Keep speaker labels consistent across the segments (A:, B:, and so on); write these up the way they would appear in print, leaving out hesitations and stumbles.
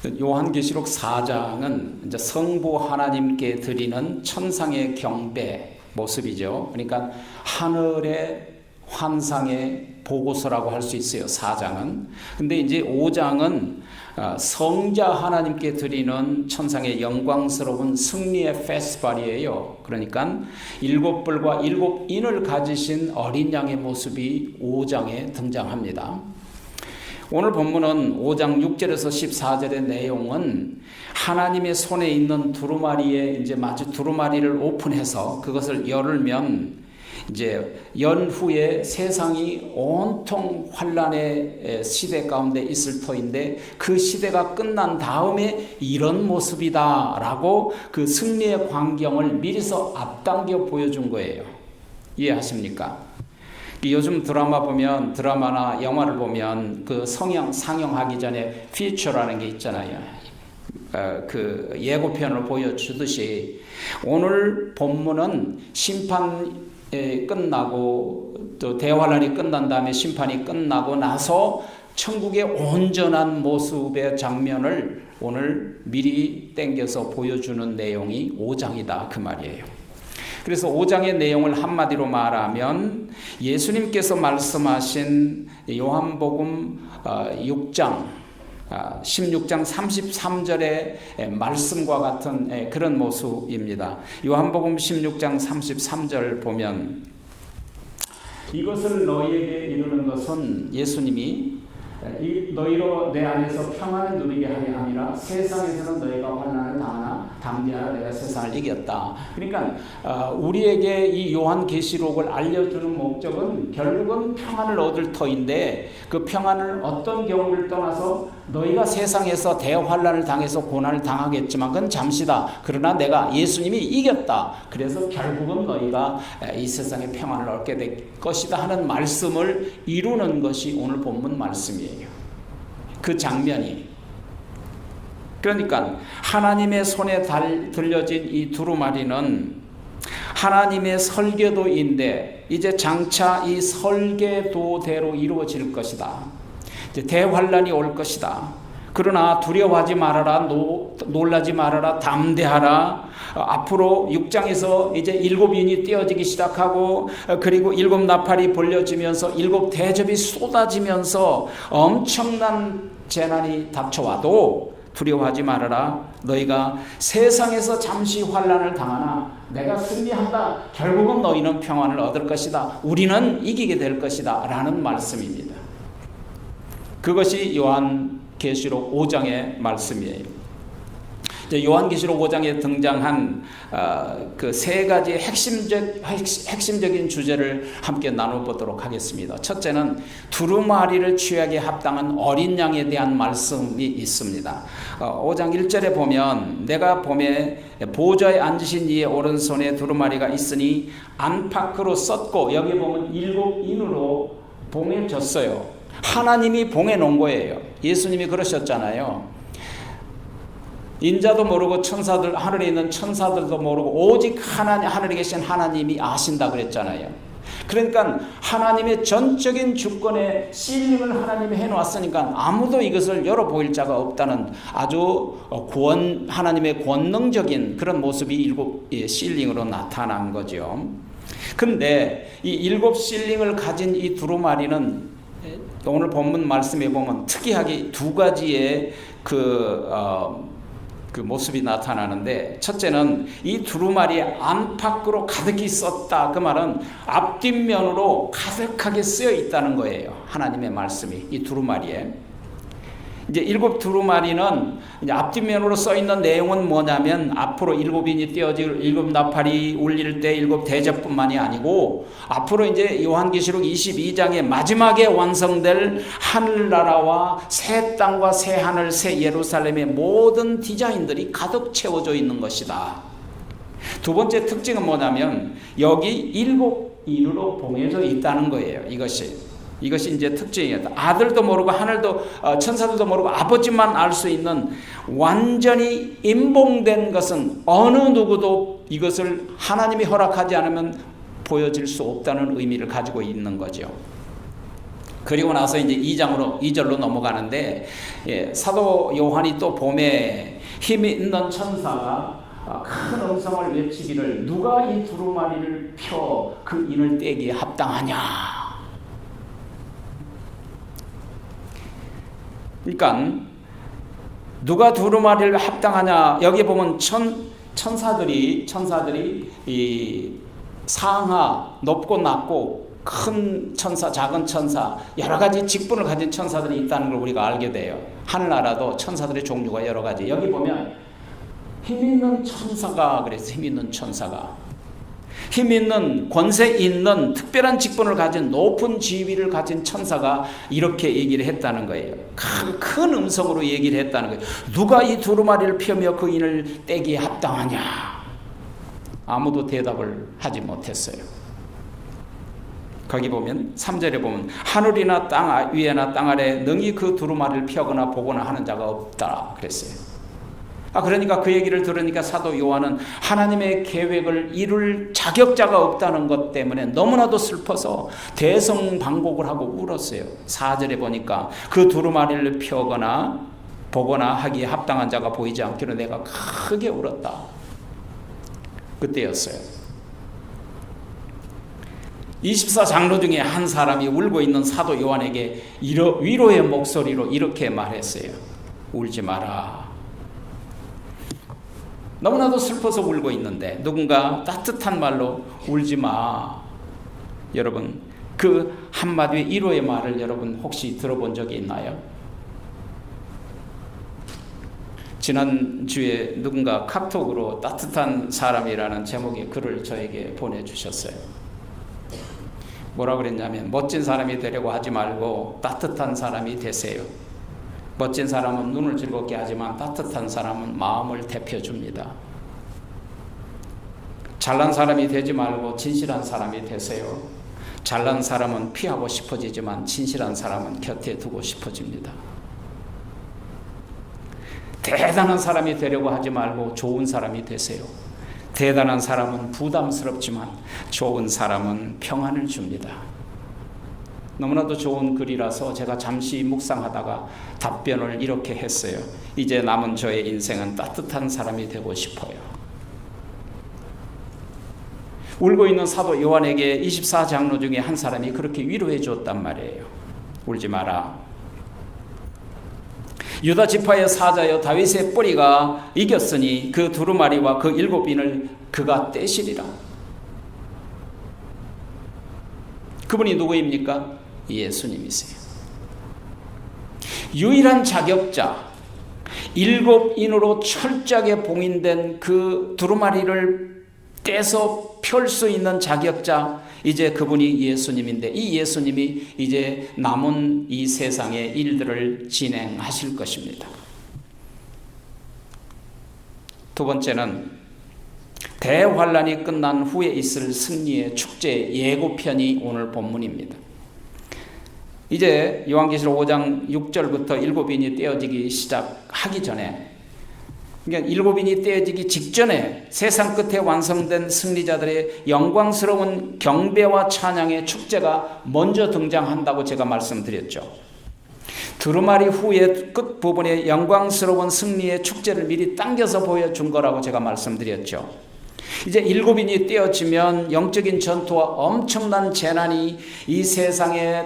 A: 요한계시록 4장은 이제 성부 하나님께 드리는 천상의 경배 모습이죠. 그러니까 하늘의 환상의 보고서라고 할 수 있어요. 4장은. 근데 이제 5장은 성자 하나님께 드리는 천상의 영광스러운 승리의 페스티벌이에요. 그러니까 7뿔과 7인을 가지신 어린 양의 모습이 5장에 등장합니다. 오늘 본문은 5장 6절에서 14절의 내용은 하나님의 손에 있는 두루마리에 이제 마치 두루마리를 오픈해서 그것을 열면 이제 연후에 세상이 온통 환란의 시대 가운데 있을 터인데 그 시대가 끝난 다음에 이런 모습이다라고 그 승리의 광경을 미리서 앞당겨 보여준 거예요. 이해하십니까? 요즘 드라마나 영화를 보면 그 상영하기 전에 피처라는 게 있잖아요. 그 예고편을 보여주듯이 오늘 본문은 심판이 끝나고 또 대환란이 끝난 다음에 심판이 끝나고 나서 천국의 온전한 모습의 장면을 오늘 미리 땡겨서 보여주는 내용이 5장이다 그 말이에요. 그래서 5장의 내용을 한마디로 말하면 예수님께서 말씀하신 요한복음 6장 16장 33절의 말씀과 같은 그런 모습입니다. 요한복음 16장 33절 보면 이것을 너희에게 이루는 것은 예수님이 너희로 내 안에서 평안을 누리게 하려 함이라 세상에서는 너희가 환난을 당하나 담대하라 내가 세상을 이겼다. 그러니까 우리에게 이 요한계시록을 알려주는 목적은 결국은 평안을 얻을 터인데 그 평안을 어떤 경우를 떠나서 너희가 세상에서 대환난을 당해서 고난을 당하겠지만 그건 잠시다. 그러나 내가 예수님이 이겼다. 그래서 결국은 너희가 이 세상에 평안을 얻게 될 것이다 하는 말씀을 이루는 것이 오늘 본문 말씀이에요. 그 장면이. 그러니까 하나님의 손에 들려진 이 두루마리는 하나님의 설계도인데 이제 장차 이 설계도대로 이루어질 것이다. 이제 대환란이 올 것이다. 그러나 두려워하지 말아라, 놀라지 말아라, 담대하라. 앞으로 6장에서 이제 7인이 떼어지기 시작하고 그리고 7 나팔이 벌려지면서 7 대접이 쏟아지면서 엄청난 재난이 닥쳐와도 두려워하지 말아라. 너희가 세상에서 잠시 환난을 당하나 내가 승리한다. 결국은 너희는 평안을 얻을 것이다. 우리는 이기게 될 것이다. 라는 말씀입니다. 그것이 요한계시록 5장의 말씀이에요. 요한계시록 5장에 등장한 그 세 가지 핵심적인 주제를 함께 나눠보도록 하겠습니다. 첫째는 두루마리를 취하기에 합당한 어린 양에 대한 말씀이 있습니다. 5장 1절에 보면 내가 봄에 보좌에 앉으신 이의 오른손에 두루마리가 있으니 안팎으로 썼고 여기 보면 7인으로 봉해 졌어요. 하나님이 봉해 놓은 거예요. 예수님이 그러셨잖아요. 인자도 모르고 천사들, 하늘에 있는 천사들도 모르고 오직 하늘에 계신 하나님이 아신다 그랬잖아요. 그러니까 하나님의 전적인 주권에 실링을 하나님이 해놓았으니까 아무도 이것을 열어보일 자가 없다는 아주 하나님의 권능적인 그런 모습이 7 실링으로 나타난 거죠. 근데 이 7 실링을 가진 이 두루마리는 오늘 본문 말씀에 보면 특이하게 2가지의 그 모습이 나타나는데 첫째는 이 두루마리에 안팎으로 가득히 썼다. 그 말은 앞뒷면으로 가득하게 쓰여 있다는 거예요. 하나님의 말씀이 이 두루마리에. 이제 7 두루마리는 이제 앞뒷면으로 써 있는 내용은 뭐냐면 앞으로 7인이 떼어질 7 나팔이 울릴 때 7 대접뿐만이 아니고 앞으로 이제 요한계시록 22장의 마지막에 완성될 하늘나라와 새 땅과 새 하늘 새 예루살렘의 모든 디자인들이 가득 채워져 있는 것이다. 두 번째 특징은 뭐냐면 여기 7인으로 봉해져 있다는 거예요. 이것이 이제 특징이었다. 아들도 모르고 하늘도 천사들도 모르고 아버지만 알 수 있는 완전히 임봉된 것은 어느 누구도 이것을 하나님이 허락하지 않으면 보여질 수 없다는 의미를 가지고 있는 거죠. 그리고 나서 이제 2절로 넘어가는데, 사도 요한이 또 봄에 힘이 있는 천사가 큰 음성을 외치기를 누가 이 두루마리를 펴 그 인을 떼기에 합당하냐. 그러니까 누가 두루마리를 합당하냐. 여기 보면 천사들이 이 상하, 높고 낮고 큰 천사, 작은 천사, 여러 가지 직분을 가진 천사들이 있다는 걸 우리가 알게 돼요. 하늘나라도 천사들의 종류가 여러 가지. 여기 보면 힘 있는 천사가, 그래서 힘 있는 천사가, 힘 있는, 권세 있는 특별한 직분을 가진 높은 지위를 가진 천사가 이렇게 얘기를 했다는 거예요. 큰 음성으로 얘기를 했다는 거예요. 누가 이 두루마리를 펴며 그 인을 떼기에 합당하냐. 아무도 대답을 하지 못했어요. 거기 보면 3절에 보면 하늘이나 땅 위에나 땅 아래 능히 그 두루마리를 펴거나 보거나 하는 자가 없다 그랬어요. 그러니까 그 얘기를 들으니까 사도 요한은 하나님의 계획을 이룰 자격자가 없다는 것 때문에 너무나도 슬퍼서 대성방곡을 하고 울었어요. 4절에 보니까 그 두루마리를 펴거나 보거나 하기에 합당한 자가 보이지 않기로 내가 크게 울었다. 그때였어요. 24장로 중에 한 사람이 울고 있는 사도 요한에게 위로의 목소리로 이렇게 말했어요. 울지 마라. 너무나도 슬퍼서 울고 있는데 누군가 따뜻한 말로 울지 마. 여러분, 그 한마디의 위로의 말을 여러분 혹시 들어본 적이 있나요? 지난주에 누군가 카톡으로 따뜻한 사람이라는 제목의 글을 저에게 보내주셨어요. 뭐라 그랬냐면, 멋진 사람이 되려고 하지 말고 따뜻한 사람이 되세요. 멋진 사람은 눈을 즐겁게 하지만 따뜻한 사람은 마음을 데펴줍니다. 잘난 사람이 되지 말고 진실한 사람이 되세요. 잘난 사람은 피하고 싶어지지만 진실한 사람은 곁에 두고 싶어집니다. 대단한 사람이 되려고 하지 말고 좋은 사람이 되세요. 대단한 사람은 부담스럽지만 좋은 사람은 평안을 줍니다. 너무나도 좋은 글이라서 제가 잠시 묵상하다가 답변을 이렇게 했어요. 이제 남은 저의 인생은 따뜻한 사람이 되고 싶어요. 울고 있는 사도 요한에게 24장로 중에 한 사람이 그렇게 위로해 줬단 말이에요. 울지 마라. 유다 지파의 사자여 다윗의 뿌리가 이겼으니 그 두루마리와 그 7인을 그가 떼시리라. 그분이 누구입니까? 예수님이세요. 유일한 자격자, 7인으로 철저하게 봉인된 그 두루마리를 떼서 펼 수 있는 자격자, 이제 그분이 예수님인데, 이 예수님이 이제 남은 이 세상의 일들을 진행하실 것입니다. 두 번째는 대환란이 끝난 후에 있을 승리의 축제 예고편이 오늘 본문입니다. 이제 요한계시록 5장 6절부터 7인이 떼어지기 시작하기 전에, 그러니까 7인이 떼어지기 직전에 세상 끝에 완성된 승리자들의 영광스러운 경배와 찬양의 축제가 먼저 등장한다고 제가 말씀드렸죠. 두루마리 후의 끝부분에 영광스러운 승리의 축제를 미리 당겨서 보여준 거라고 제가 말씀드렸죠. 이제 7인이 떼어지면 영적인 전투와 엄청난 재난이 이 세상에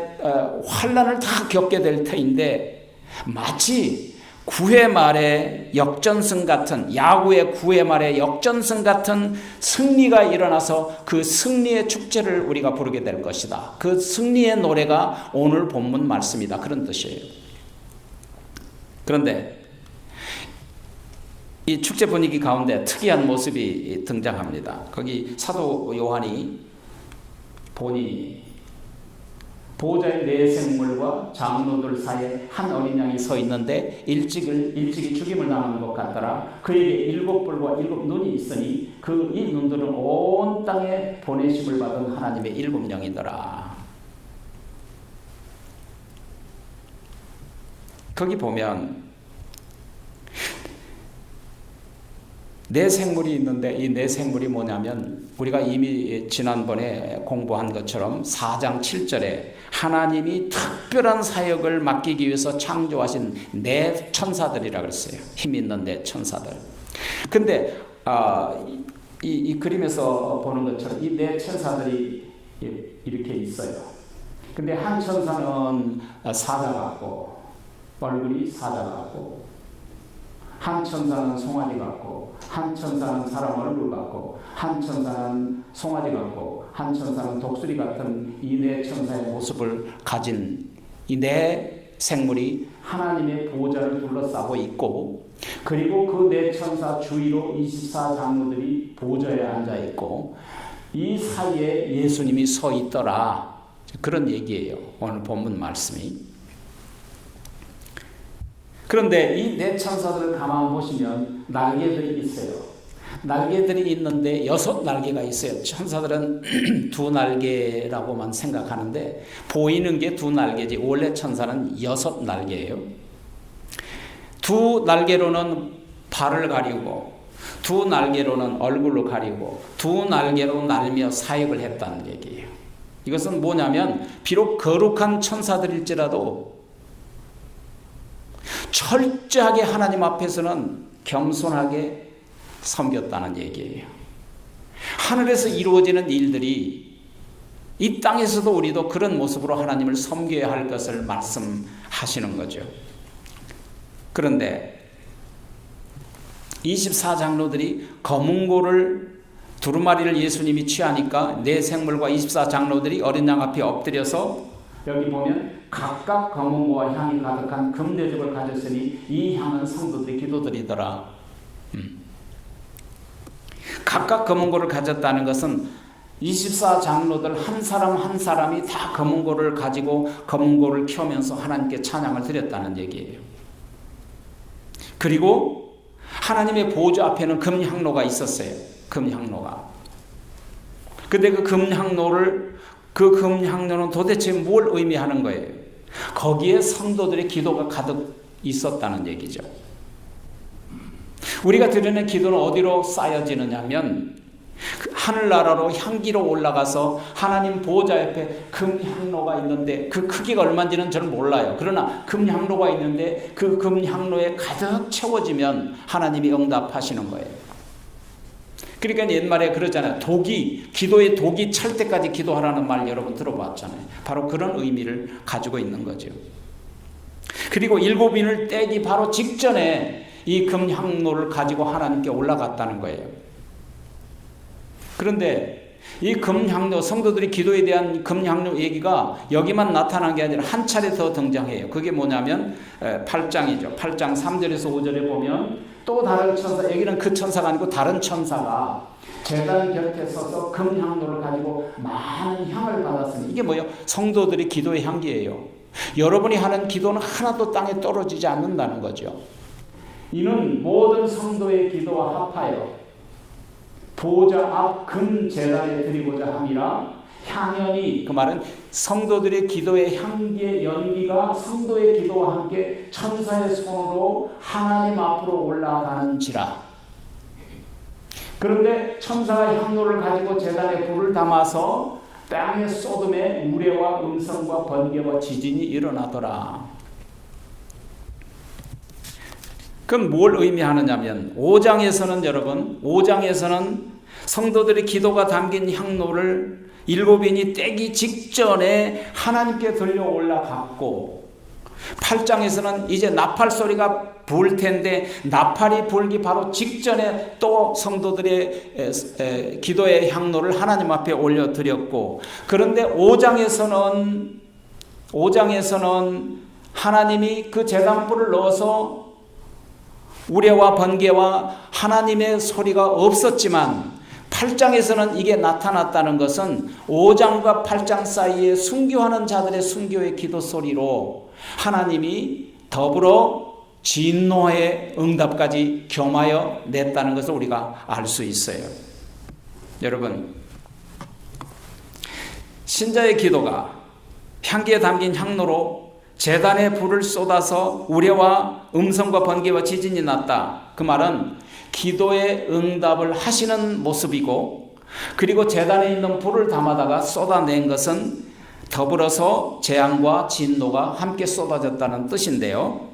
A: 환란을 다 겪게 될 터인데, 마치 9회 말에 역전승 같은, 야구의 9회 말에 역전승 같은 승리가 일어나서 그 승리의 축제를 우리가 부르게 될 것이다. 그 승리의 노래가 오늘 본문 말씀이다. 그런 뜻이에요. 그런데 이 축제 분위기 가운데 특이한 모습이 등장합니다. 거기 사도 요한이 보니 보호자의 네 생물과 장로들 사이에 한 어린 양이 서 있는데 일찍이 죽임을 당하는 것 같더라. 그에게 7뿔과 7눈이 있으니 그 이 눈들은 온 땅에 보내심을 받은 하나님의 7영이더라. 거기 보면 네 생물이 있는데, 이 네 생물이 뭐냐면 우리가 이미 지난번에 공부한 것처럼 4장 7절에 하나님이 특별한 사역을 맡기기 위해서 창조하신 네 천사들이라 그랬어요. 힘 있는 네 천사들. 근데 이 그림에서 보는 것처럼 이 네 천사들이 이렇게 있어요. 근데 한 천사는 사자 같고, 얼굴이 사자 같고, 한 천사는 송아지 같고, 한 천사는 사람 얼굴 같고, 한 천사는 송아지 같고, 한 천사는 독수리 같은 이 네 천사의 모습을 가진 이 네 생물이 하나님의 보좌를 둘러싸고 있고, 그리고 그 네 천사 주위로 24장로들이 보좌에 앉아 있고, 이 사이에 예수님이 서 있더라. 그런 얘기예요. 오늘 본문 말씀이. 그런데 이 네 천사들을 가만 보시면 날개들이 있어요. 날개들이 있는데 6날개가 있어요. 천사들은 2날개라고만 생각하는데 보이는 게 2날개지 원래 천사는 6날개예요. 2날개로는 발을 가리고 2날개로는 얼굴로 가리고 2날개로 날며 사역을 했다는 얘기예요. 이것은 뭐냐면 비록 거룩한 천사들일지라도 철저하게 하나님 앞에서는 겸손하게 섬겼다는 얘기예요. 하늘에서 이루어지는 일들이 이 땅에서도 우리도 그런 모습으로 하나님을 섬겨야 할 것을 말씀하시는 거죠. 그런데 24장로들이 검은고를 두루마리를 예수님이 취하니까 네 생물과 24장로들이 어린 양 앞에 엎드려서 여기 보면 각각 검은고와 향이 가득한 금대접을 가졌으니 이 향은 성도들의 기도드리더라. 각각 검은고를 가졌다는 것은 24장로들 한 사람 한 사람이 다 검은고를 가지고 검은고를 켜면서 하나님께 찬양을 드렸다는 얘기예요. 그리고 하나님의 보좌 앞에는 금향로가 있었어요. 금향로가. 근데 그 금향로는 도대체 뭘 의미하는 거예요? 거기에 성도들의 기도가 가득 있었다는 얘기죠. 우리가 드리는 기도는 어디로 쌓여지느냐 하면 하늘나라로 향기로 올라가서 하나님 보좌 옆에 금향로가 있는데 그 크기가 얼마인지는 저는 몰라요. 그러나 금향로가 있는데 그 금향로에 가득 채워지면 하나님이 응답하시는 거예요. 그러니까 옛말에 그러잖아요. 기도에 독이 찰 때까지 기도하라는 말 여러분 들어봤잖아요. 바로 그런 의미를 가지고 있는 거죠. 그리고 7인을 떼기 바로 직전에 이 금향로를 가지고 하나님께 올라갔다는 거예요. 그런데 이 금향로, 성도들이 기도에 대한 금향로 얘기가 여기만 나타난 게 아니라 한 차례 더 등장해요. 그게 뭐냐면 8장이죠. 8장 3절에서 5절에 보면 또 다른 천사, 여기는 그 천사가 아니고 다른 천사가 제단 곁에 서서 금향로를 가지고 많은 향을 받았으니, 이게 뭐예요? 성도들의 기도의 향기예요. 여러분이 하는 기도는 하나도 땅에 떨어지지 않는다는 거죠. 이는 모든 성도의 기도와 합하여 보좌 앞 금 제단에 드리고자 함이라. 향연이, 그 말은 성도들의 기도의 향기의 연기가 성도의 기도와 함께 천사의 손으로 하나님 앞으로 올라가는지라. 그런데 천사가 향로를 가지고 제단에 불을 담아서 땅에 쏟음에 우레와 음성과 번개와 지진이 일어나더라. 그럼 뭘 의미하느냐면 5장에서는 여러분, 5장에서는 성도들의 기도가 담긴 향로를 7인이 떼기 직전에 하나님께 들려 올라갔고, 8장에서는 이제 나팔 소리가 불 텐데 나팔이 불기 바로 직전에 또 성도들의 기도의 향로를 하나님 앞에 올려드렸고, 그런데 5장에서는 하나님이 그 제단불을 넣어서 우레와 번개와 하나님의 소리가 없었지만 8장에서는 이게 나타났다는 것은 5장과 8장 사이에 순교하는 자들의 순교의 기도 소리로 하나님이 더불어 진노의 응답까지 겸하여 냈다는 것을 우리가 알 수 있어요. 여러분, 신자의 기도가 향기에 담긴 향로로 제단에 불을 쏟아서 우레와 음성과 번개와 지진이 났다. 그 말은 기도의 응답을 하시는 모습이고, 그리고 제단에 있는 불을 담아다가 쏟아낸 것은 더불어서 재앙과 진노가 함께 쏟아졌다는 뜻인데요.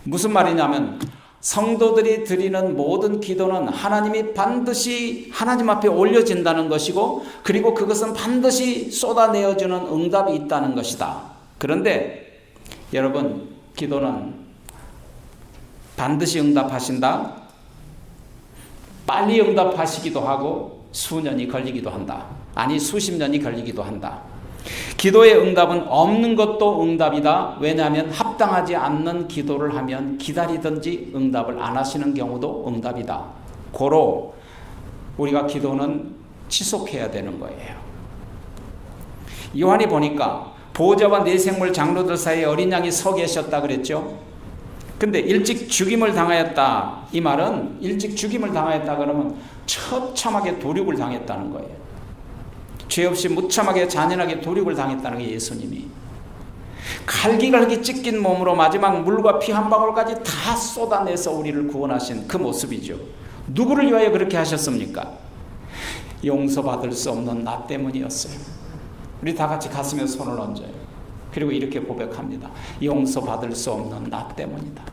A: 무슨 말이냐면 성도들이 드리는 모든 기도는 하나님이 반드시 하나님 앞에 올려진다는 것이고, 그리고 그것은 반드시 쏟아내어주는 응답이 있다는 것이다. 그런데 여러분, 기도는 반드시 응답하신다. 빨리 응답하시기도 하고 수년이 걸리기도 한다. 아니, 수십 년이 걸리기도 한다. 기도의 응답은 없는 것도 응답이다. 왜냐하면 합당하지 않는 기도를 하면 기다리든지 응답을 안 하시는 경우도 응답이다. 고로 우리가 기도는 지속해야 되는 거예요. 요한이 보니까 보호자와 네 생물 장로들 사이에 어린 양이 서 계셨다 그랬죠. 근데 일찍 죽임을 당하였다. 이 말은 일찍 죽임을 당하였다 그러면 처참하게 도륙을 당했다는 거예요. 죄 없이 무참하게 잔인하게 도륙을 당했다는 게 예수님이. 갈기갈기 찢긴 몸으로 마지막 물과 피 한 방울까지 다 쏟아내서 우리를 구원하신 그 모습이죠. 누구를 위하여 그렇게 하셨습니까? 용서받을 수 없는 나 때문이었어요. 우리 다 같이 가슴에 손을 얹어요. 그리고 이렇게 고백합니다. 용서받을 수 없는 나 때문이다.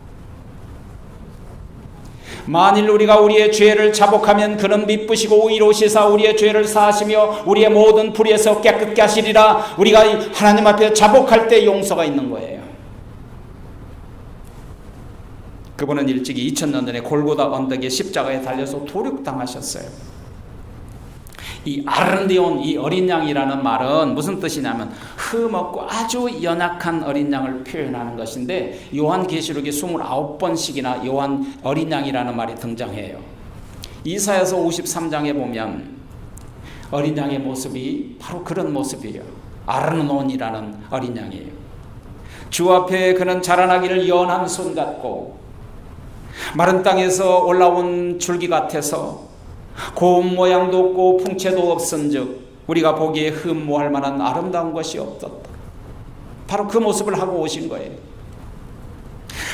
A: 만일 우리가 우리의 죄를 자복하면 그는 미쁘시고 의로우시사 우리의 죄를 사하시며 우리의 모든 불의에서 깨끗게 하시리라. 우리가 하나님 앞에 자복할 때 용서가 있는 거예요. 그분은 일찍이 2000년 전에 골고다 언덕에 십자가에 달려서 도륙당하셨어요. 이 아른디온, 이 어린 양이라는 말은 무슨 뜻이냐면 흠없고 아주 연약한 어린 양을 표현하는 것인데, 요한계시록에 29번씩이나 요한 어린 양이라는 말이 등장해요. 이사야서 53장에 보면 어린 양의 모습이 바로 그런 모습이에요. 아르논이라는 어린 양이에요. 주 앞에 그는 자라나기를 연한 손 같고 마른 땅에서 올라온 줄기 같아서 고운 모양도 없고 풍채도 없은즉 우리가 보기에 흠모할 만한 아름다운 것이 없었다. 바로 그 모습을 하고 오신 거예요.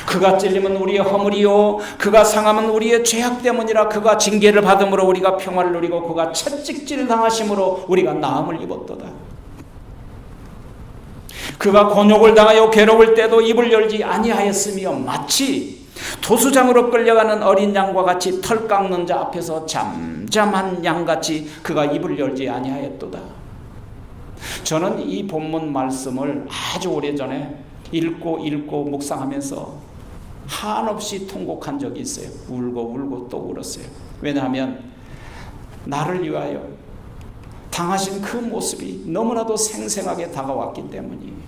A: 그가 찔림은 우리의 허물이요 그가 상함은 우리의 죄악 때문이라. 그가 징계를 받음으로 우리가 평화를 누리고 그가 채찍질 당하심으로 우리가 나음을 입었도다. 그가 곤욕을 당하여 괴로울 때도 입을 열지 아니하였으며 마치 도수장으로 끌려가는 어린 양과 같이 털 깎는 자 앞에서 잠잠한 양같이 그가 입을 열지 아니하였도다. 저는 이 본문 말씀을 아주 오래전에 읽고 묵상하면서 한없이 통곡한 적이 있어요. 울고 또 울었어요. 왜냐하면 나를 위하여 당하신 그 모습이 너무나도 생생하게 다가왔기 때문이에요.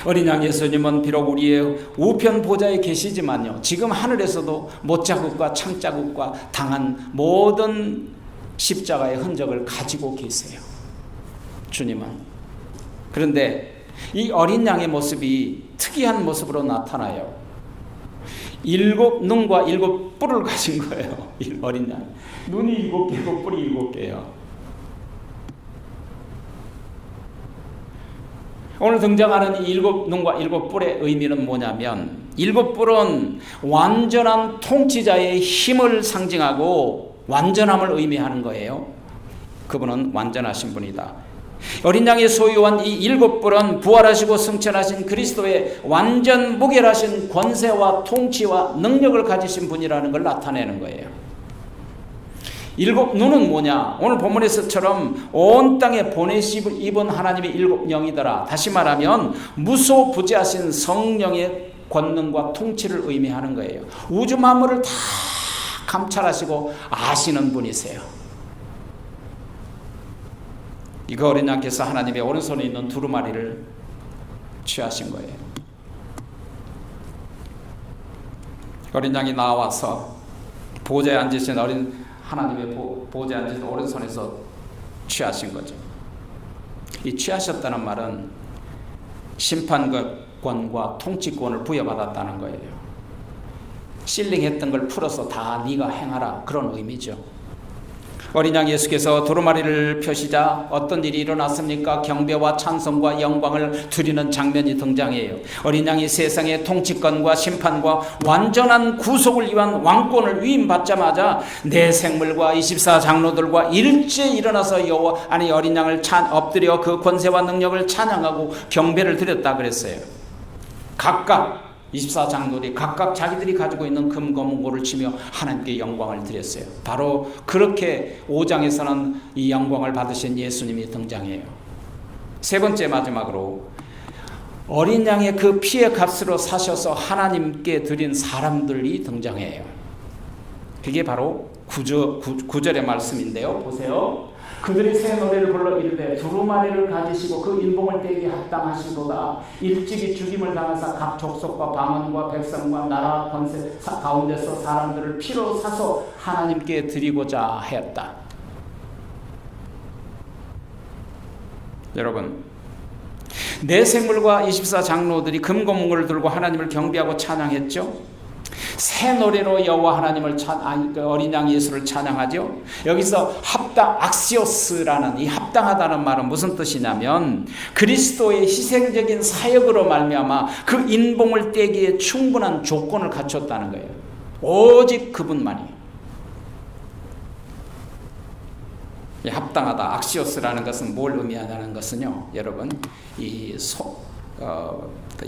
A: 어린 양 예수님은 비록 우리의 우편 보좌에 계시지만요, 지금 하늘에서도 못자국과 창자국과 당한 모든 십자가의 흔적을 가지고 계세요. 주님은. 그런데 이 어린 양의 모습이 특이한 모습으로 나타나요. 7 눈과 7 뿔을 가진 거예요. 이 어린 양. 눈이 7개고 뿔이 7개예요. 오늘 등장하는 이 7 눈과 7 뿔의 의미는 뭐냐면 7 뿔은 완전한 통치자의 힘을 상징하고 완전함을 의미하는 거예요. 그분은 완전하신 분이다. 어린 양이 소유한 이 7 뿔은 부활하시고 승천하신 그리스도의 완전 무결하신 권세와 통치와 능력을 가지신 분이라는 걸 나타내는 거예요. 7 눈은 뭐냐? 오늘 본문에서처럼 온 땅에 보내심을 입은 하나님의 7 영이더라. 다시 말하면 무소부지하신 성령의 권능과 통치를 의미하는 거예요. 우주 만물을 다 감찰하시고 아시는 분이세요. 이거 어린 양께서 하나님의 오른손에 있는 두루마리를 취하신 거예요. 어린 양이 나와서 보좌에 앉으신 하나님의 보좌에 앉으신 오른손에서 취하신 거죠. 이 취하셨다는 말은 심판권과 통치권을 부여받았다는 거예요. 실링했던 걸 풀어서 다 네가 행하라, 그런 의미죠. 어린 양 예수께서 두루마리를 펴시자 어떤 일이 일어났습니까? 경배와 찬송과 영광을 드리는 장면이 등장해요. 어린 양이 세상의 통치권과 심판과 완전한 구속을 위한 왕권을 위임받자마자 내 생물과 24 장로들과 일제히 일어나서 여호와 아니 어린 양을 엎드려 그 권세와 능력을 찬양하고 경배를 드렸다 그랬어요. 각각 24 장로들이 각각 자기들이 가지고 있는 금검은고를 치며 하나님께 영광을 드렸어요. 바로 그렇게 5장에서는 이 영광을 받으신 예수님이 등장해요. 세 번째 마지막으로 어린 양의 그 피의 값으로 사셔서 하나님께 드린 사람들이 등장해요. 그게 바로 9절의 말씀인데요. 보세요. 그들이 새 노래를 불러 이르되 두루마리를 가지시고 그 인봉을 떼기에 합당하시도다. 일찍이 죽임을 당하사 각 족속과 방언과 백성과 나라 권세 가운데서 사람들을 피로 사서 하나님께 드리고자 하였다. 여러분, 내 생물과 24 장로들이 금고문고를 들고 하나님을 경배하고 찬양했죠. 새 노래로 여호와 하나님을 어린 양 예수를 찬양하죠. 여기서 합당 악시오스라는 이 합당하다는 말은 무슨 뜻이냐면 그리스도의 희생적인 사역으로 말미암아 그 인봉을 떼기에 충분한 조건을 갖췄다는 거예요. 오직 그분만이. 합당하다 악시오스라는 것은 뭘 의미하냐는 것은요, 여러분 이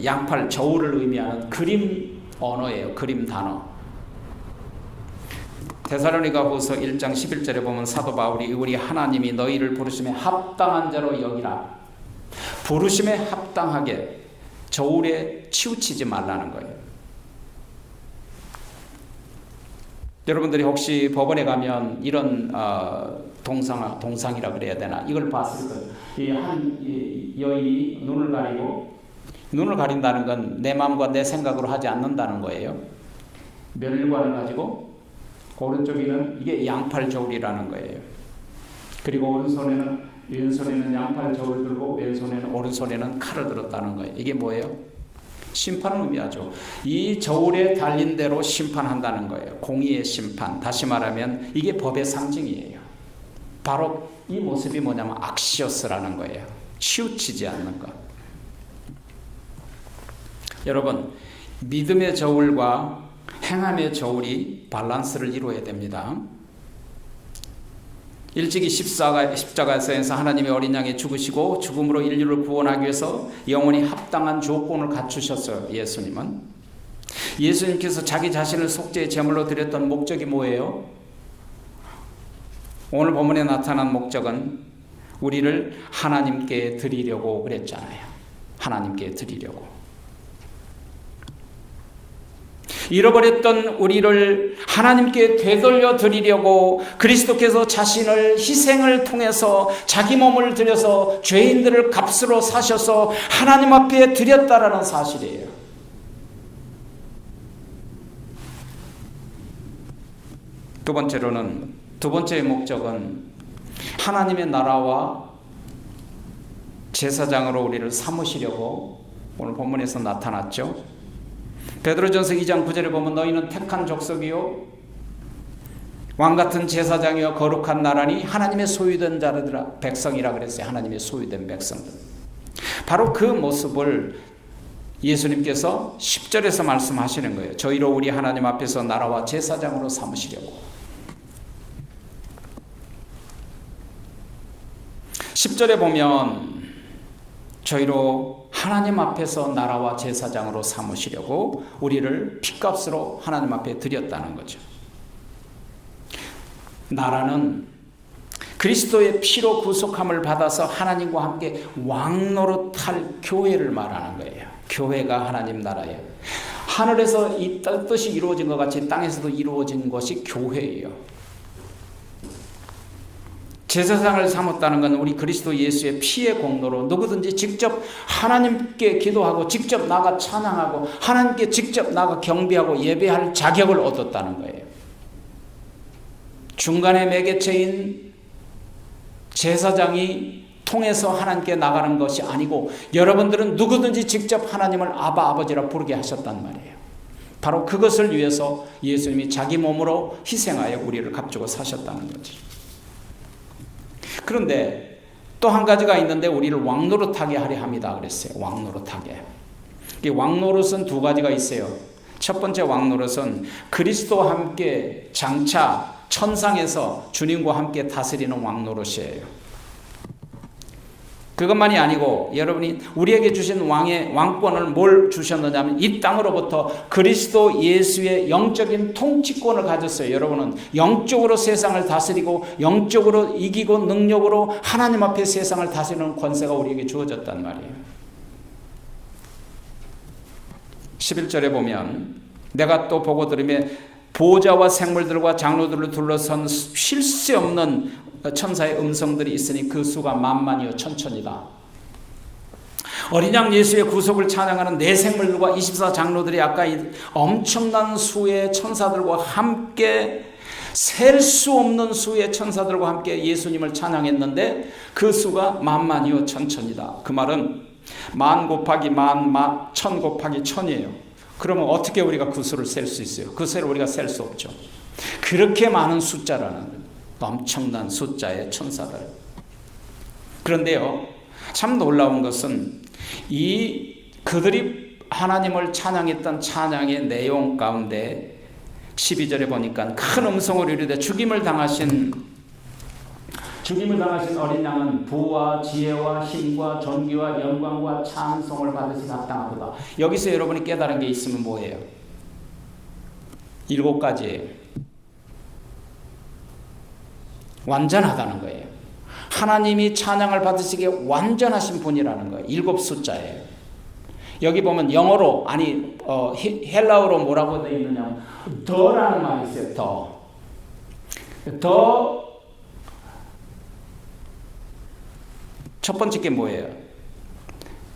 A: 양팔 저울을 의미하는 그림 언어예요. 그림 단어. 데살로니가후서 1장 11절에 보면 사도 바울이 우리 하나님이 너희를 부르심에 합당한 자로 여기라. 부르심에 합당하게 저울에 치우치지 말라는 거예요. 여러분들이 혹시 법원에 가면 이런 동상이라 그래야 되나 이걸 봤을 거예요. 한 여인이 눈을 가린다는 건 내 마음과 내 생각으로 하지 않는다는 거예요. 면류관을 가지고 오른쪽에는 이게 양팔 저울이라는 거예요. 그리고 왼손에는 양팔 저울을 들고 오른손에는 칼을 들었다는 거예요. 이게 뭐예요? 심판을 의미하죠. 이 저울에 달린 대로 심판한다는 거예요. 공의의 심판. 다시 말하면 이게 법의 상징이에요. 바로 이 모습이 뭐냐면 악시오스라는 거예요. 치우치지 않는 것. 여러분, 믿음의 저울과 행함의 저울이 밸런스를 이루어야 됩니다. 일찍이 십자가에서 하나님의 어린 양이 죽으시고 죽음으로 인류를 구원하기 위해서 영원히 합당한 조건을 갖추셨어요. 예수님께서 자기 자신을 속죄의 제물로 드렸던 목적이 뭐예요? 오늘 본문에 나타난 목적은 우리를 하나님께 드리려고 그랬잖아요. 하나님께 드리려고. 잃어버렸던 우리를 하나님께 되돌려 드리려고 그리스도께서 자신을 희생을 통해서 자기 몸을 들여서 죄인들을 값으로 사셔서 하나님 앞에 드렸다라는 사실이에요. 두 번째의 목적은 하나님의 나라와 제사장으로 우리를 삼으시려고 오늘 본문에서 나타났죠. 베드로전서 2장 9절에 보면 너희는 택한 족속이요 왕같은 제사장이요 거룩한 나라니 하나님의 소유된 자들아 백성이라 그랬어요. 하나님의 소유된 백성들. 바로 그 모습을 예수님께서 10절에서 말씀하시는 거예요. 저희로 우리 하나님 앞에서 나라와 제사장으로 삼으시려고. 10절에 보면 저희로 하나님 앞에서 나라와 제사장으로 삼으시려고 우리를 핏값으로 하나님 앞에 드렸다는 거죠. 나라는 그리스도의 피로 구속함을 받아서 하나님과 함께 왕노릇할 교회를 말하는 거예요. 교회가 하나님 나라예요. 하늘에서 이 뜻이 이루어진 것 같이 땅에서도 이루어진 것이 교회예요. 제사장을 삼았다는 건 우리 그리스도 예수의 피의 공로로 누구든지 직접 하나님께 기도하고 직접 나가 찬양하고 하나님께 직접 나가 경배하고 예배할 자격을 얻었다는 거예요. 중간에 매개체인 제사장이 통해서 하나님께 나가는 것이 아니고 여러분들은 누구든지 직접 하나님을 아바 아버지라 부르게 하셨단 말이에요. 바로 그것을 위해서 예수님이 자기 몸으로 희생하여 우리를 값주고 사셨다는 거죠. 그런데 또 한 가지가 있는데 우리를 왕노릇하게 하려 합니다 그랬어요. 왕노릇하게. 이 왕노릇은 두 가지가 있어요. 첫 번째 왕노릇은 그리스도와 함께 장차 천상에서 주님과 함께 다스리는 왕노릇이에요. 그것만이 아니고 여러분이 우리에게 주신 왕권을 뭘 주셨느냐면 이 땅으로부터 그리스도 예수의 영적인 통치권을 가졌어요. 여러분은 영적으로 세상을 다스리고 영적으로 이기고 능력으로 하나님 앞에 세상을 다스리는 권세가 우리에게 주어졌단 말이에요. 11절에 보면 내가 또 보고 들으며 보호자와 생물들과 장로들을 둘러선 쉴 새 없는 천사의 음성들이 있으니 그 수가 만만이요 천천이다. 어린 양 예수의 구속을 찬양하는 네 생물들과 24 장로들이 아까 이 엄청난 수의 천사들과 함께 셀 수 없는 수의 천사들과 함께 예수님을 찬양했는데 그 수가 만만이요 천천이다. 그 말은 만 곱하기 만, 천 곱하기 천이에요. 그러면 어떻게 우리가 그 수를 셀 수 있어요? 그 수를 우리가 셀 수 없죠. 그렇게 많은 숫자라는 엄청난 숫자의 천사들. 그런데요, 참 놀라운 것은 그들이 하나님을 찬양했던 찬양의 내용 가운데 12절에 보니까 큰 음성을 이르되 죽임을 당하신 어린 양은 부와 지혜와 힘과 존귀와 영광과 찬송을 받으시 합당하도다. 여기서 여러분이 깨달은 게 있으면 뭐예요? 7가지예요. 완전하다는 거예요. 하나님이 찬양을 받으시기에 완전하신 분이라는 거예요. 7 숫자예요. 여기 보면 영어로 헬라어로 뭐라고 되어 있느냐? 더라는 말이 있어요. 더. 첫 번째 게 뭐예요?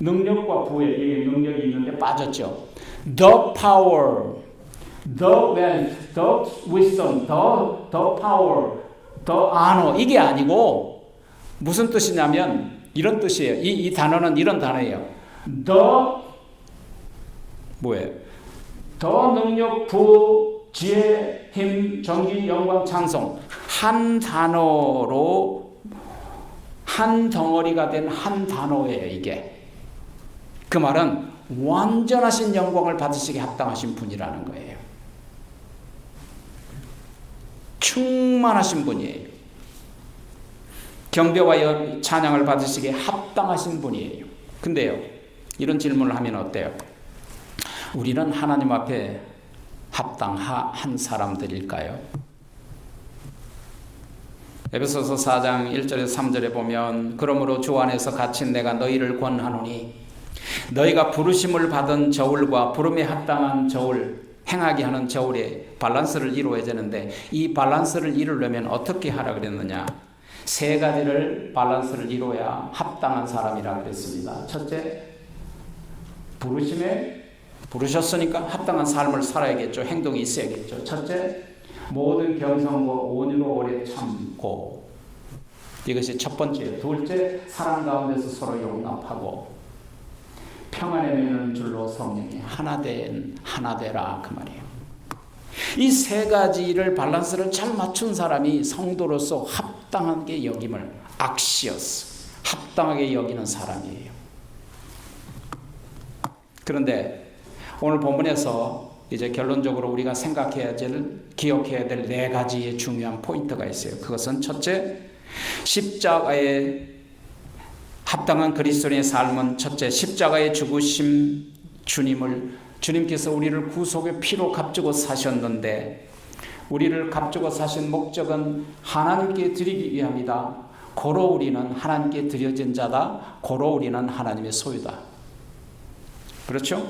A: 능력과 부의 능력이 있는데 빠졌죠. The power, the wealth, the wisdom, the power, the honor. 이게 아니고 무슨 뜻이냐면 이런 뜻이에요. 이 단어는 이런 단어예요. 뭐예요? 더 능력, 부, 지혜, 힘, 정기, 영광, 찬송. 한 단어로 한 덩어리가 된 한 단어예요. 이게. 그 말은 완전하신 영광을 받으시기에 합당하신 분이라는 거예요. 충만하신 분이에요. 경배와 찬양을 받으시기에 합당하신 분이에요. 근데요, 이런 질문을 하면 어때요? 우리는 하나님 앞에 합당한 사람들일까요? 에베소서 4장 1절에서 3절에 보면 그러므로 주 안에서 갇힌 내가 너희를 권하노니 너희가 부르심을 받은 저울과 부름에 합당한 저울 행하게 하는 저울의 밸런스를 이루어야 되는데 이 밸런스를 이루려면 어떻게 하라 그랬느냐? 3가지를 밸런스를 이루어야 합당한 사람이라 그랬습니다. 첫째, 부르셨으니까 합당한 삶을 살아야겠죠. 행동이 있어야겠죠. 첫째, 모든 겸손과 온유로 오래 참고, 이것이 첫 번째예요. 둘째, 사랑 가운데서 서로 용납하고 평안에 매는 줄로 성령이 하나되라 그 말이에요. 이 3가지를 밸런스를 잘 맞춘 사람이 성도로서 합당하게 여김을 악시어스 합당하게 여기는 사람이에요. 그런데 오늘 본문에서 이제 결론적으로 우리가 기억해야 될 4가지의 중요한 포인트가 있어요. 그것은 첫째, 십자가에 합당한 그리스도인의 삶은 첫째, 십자가의 죽으심 주님께서 우리를 구속의 피로 값주고 사셨는데 우리를 값주고 사신 목적은 하나님께 드리기 위함이다. 고로 우리는 하나님께 드려진 자다. 고로 우리는 하나님의 소유다. 그렇죠?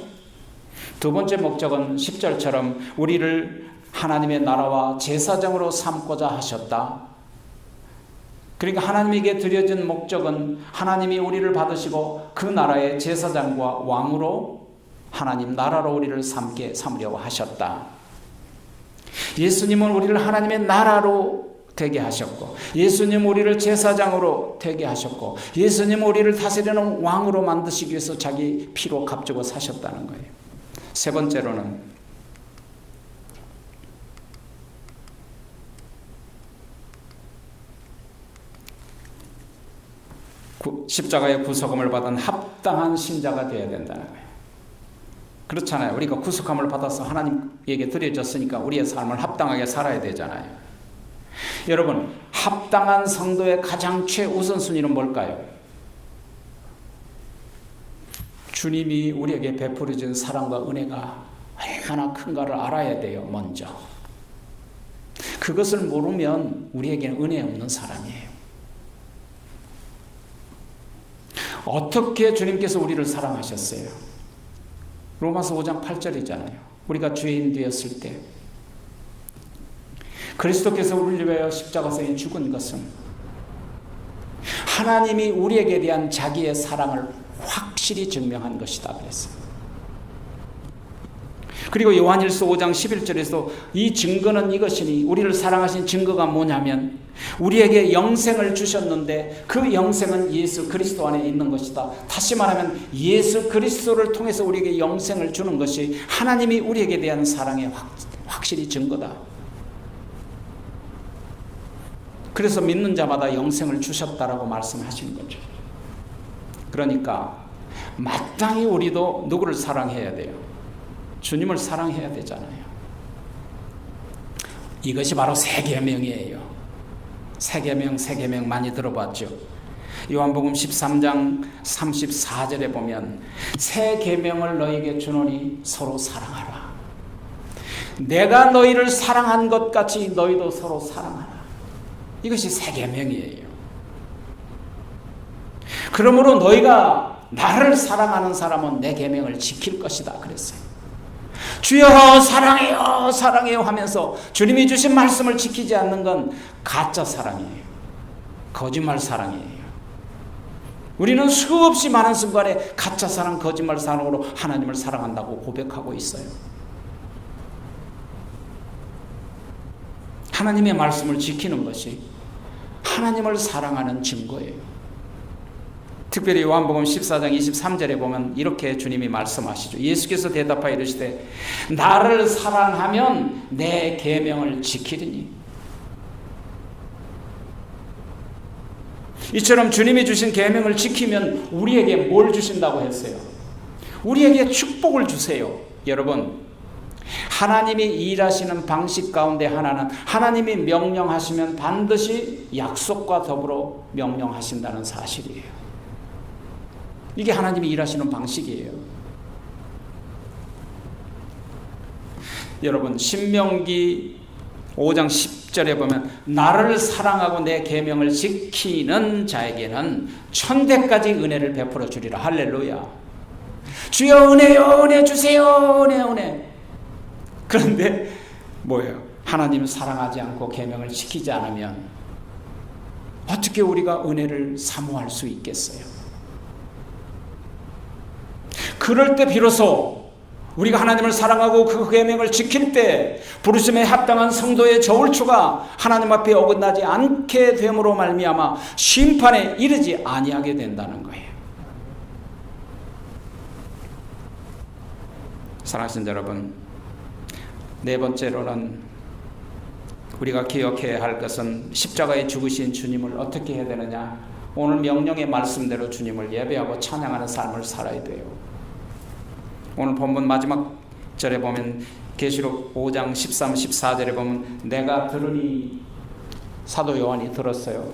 A: 두 번째 목적은 10절처럼 우리를 하나님의 나라와 제사장으로 삼고자 하셨다. 그러니까 하나님에게 드려진 목적은 하나님이 우리를 받으시고 그 나라의 제사장과 왕으로 하나님 나라로 우리를 삼으려고 하셨다. 예수님은 우리를 하나님의 나라로 되게 하셨고 예수님은 우리를 제사장으로 되게 하셨고 예수님은 우리를 다스리는 왕으로 만드시기 위해서 자기 피로 값주고 사셨다는 거예요. 세 번째로는 십자가의 구속함을 받은 합당한 신자가 되어야 된다는 거예요. 그렇잖아요. 우리가 구속함을 받아서 하나님에게 드려졌으니까 우리의 삶을 합당하게 살아야 되잖아요. 여러분, 합당한 성도의 가장 최우선순위는 뭘까요? 주님이 우리에게 베풀어 준 사랑과 은혜가 얼마나 큰가를 알아야 돼요. 먼저 그것을 모르면 우리에게는 은혜 없는 사람이에요. 어떻게 주님께서 우리를 사랑하셨어요? 로마서 5장 8절이잖아요. 우리가 죄인 되었을 때 그리스도께서 우리를 위하여 십자가에 죽은 것은 하나님이 우리에게 대한 자기의 사랑을 확실히 증명한 것이다 그랬어요. 그리고 요한일서 5장 11절에서 이 증거는 이것이니, 우리를 사랑하신 증거가 뭐냐면 우리에게 영생을 주셨는데 그 영생은 예수 그리스도 안에 있는 것이다. 다시 말하면 예수 그리스도를 통해서 우리에게 영생을 주는 것이 하나님이 우리에게 대한 사랑의 확실히 증거다. 그래서 믿는 자마다 영생을 주셨다라고 말씀하시는 거죠. 그러니까 마땅히 우리도 누구를 사랑해야 돼요? 주님을 사랑해야 되잖아요. 이것이 바로 새 계명이에요. 새 계명 많이 들어봤죠? 요한복음 13장 34절에 보면 새 계명을 너희에게 주노니 서로 사랑하라. 내가 너희를 사랑한 것 같이 너희도 서로 사랑하라. 이것이 새 계명이에요. 그러므로 너희가 나를 사랑하는 사람은 내 계명을 지킬 것이다 그랬어요. 주여 사랑해요 사랑해요 하면서 주님이 주신 말씀을 지키지 않는 건 가짜 사랑이에요. 거짓말 사랑이에요. 우리는 수없이 많은 순간에 가짜 사랑, 거짓말 사랑으로 하나님을 사랑한다고 고백하고 있어요. 하나님의 말씀을 지키는 것이 하나님을 사랑하는 증거예요. 특별히 요한복음 14장 23절에 보면 이렇게 주님이 말씀하시죠. 예수께서 대답하여 이르시되 나를 사랑하면 내 계명을 지키리니. 이처럼 주님이 주신 계명을 지키면 우리에게 뭘 주신다고 했어요? 우리에게 축복을 주세요. 여러분, 하나님이 일하시는 방식 가운데 하나는 하나님이 명령하시면 반드시 약속과 더불어 명령하신다는 사실이에요. 이게 하나님이 일하시는 방식이에요. 여러분, 신명기 5장 10절에 보면 나를 사랑하고 내 계명을 지키는 자에게는 천대까지 은혜를 베풀어 주리라. 할렐루야. 주여 은혜요 은혜 주세요 은혜. 그런데 뭐예요? 하나님을 사랑하지 않고 계명을 지키지 않으면 어떻게 우리가 은혜를 사모할 수 있겠어요? 그럴 때 비로소 우리가 하나님을 사랑하고 그 계명을 지킬 때 부르심에 합당한 성도의 저울추가 하나님 앞에 어긋나지 않게 됨으로 말미암아 심판에 이르지 아니하게 된다는 거예요. 사랑하신 여러분, 네 번째로는 우리가 기억해야 할 것은 십자가에 죽으신 주님을 어떻게 해야 되느냐? 오늘 명령의 말씀대로 주님을 예배하고 찬양하는 삶을 살아야 돼요. 오늘 본문 마지막 절에 보면 계시록 5장 13, 14절에 보면 내가 들으니, 사도 요한이 들었어요.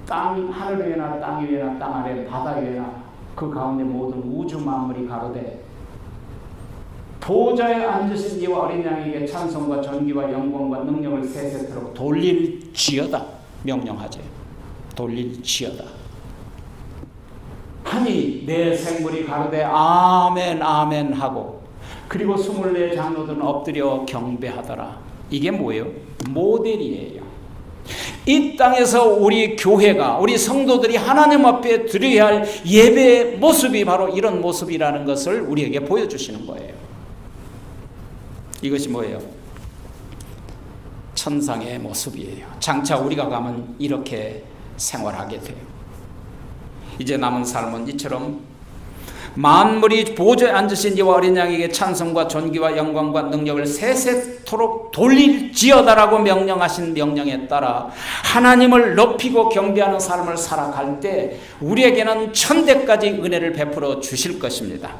A: 하늘 위에나 땅 위에나 땅 아래 바다 위에나 그 가운데 모든 우주 만물이 가로되 보좌에 앉으신 이와 어린 양에게 찬송과 존귀와 영광과 능력을 세세토록 돌릴지어다 명령하지. 돌릴지어다. 하니 내 생물이 가로되 아멘 아멘 하고 그리고 24 장로들은 엎드려 경배하더라. 이게 뭐예요? 모델이에요. 이 땅에서 우리 교회가, 우리 성도들이 하나님 앞에 드려야 할 예배의 모습이 바로 이런 모습이라는 것을 우리에게 보여주시는 거예요. 이것이 뭐예요? 천상의 모습이에요. 장차 우리가 가면 이렇게 생활하게 돼요. 이제 남은 삶은 이처럼 만물이 보좌에 앉으신 이와 어린 양에게 찬송과 존귀와 영광과 능력을 세세토록 돌릴지어다라고 명령하신 명령에 따라 하나님을 높이고 경배하는 삶을 살아갈 때 우리에게는 천대까지 은혜를 베풀어 주실 것입니다.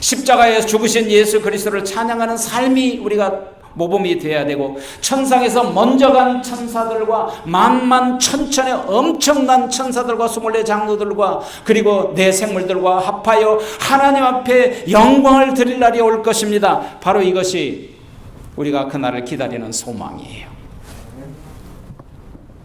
A: 십자가에 죽으신 예수 그리스도를 찬양하는 삶이 우리가 모범이 되어야 되고, 천상에서 먼저 간 천사들과 만만천천의 엄청난 천사들과 24장로들과 그리고 내 생물들과 합하여 하나님 앞에 영광을 드릴 날이 올 것입니다. 바로 이것이 우리가 그날을 기다리는 소망이에요.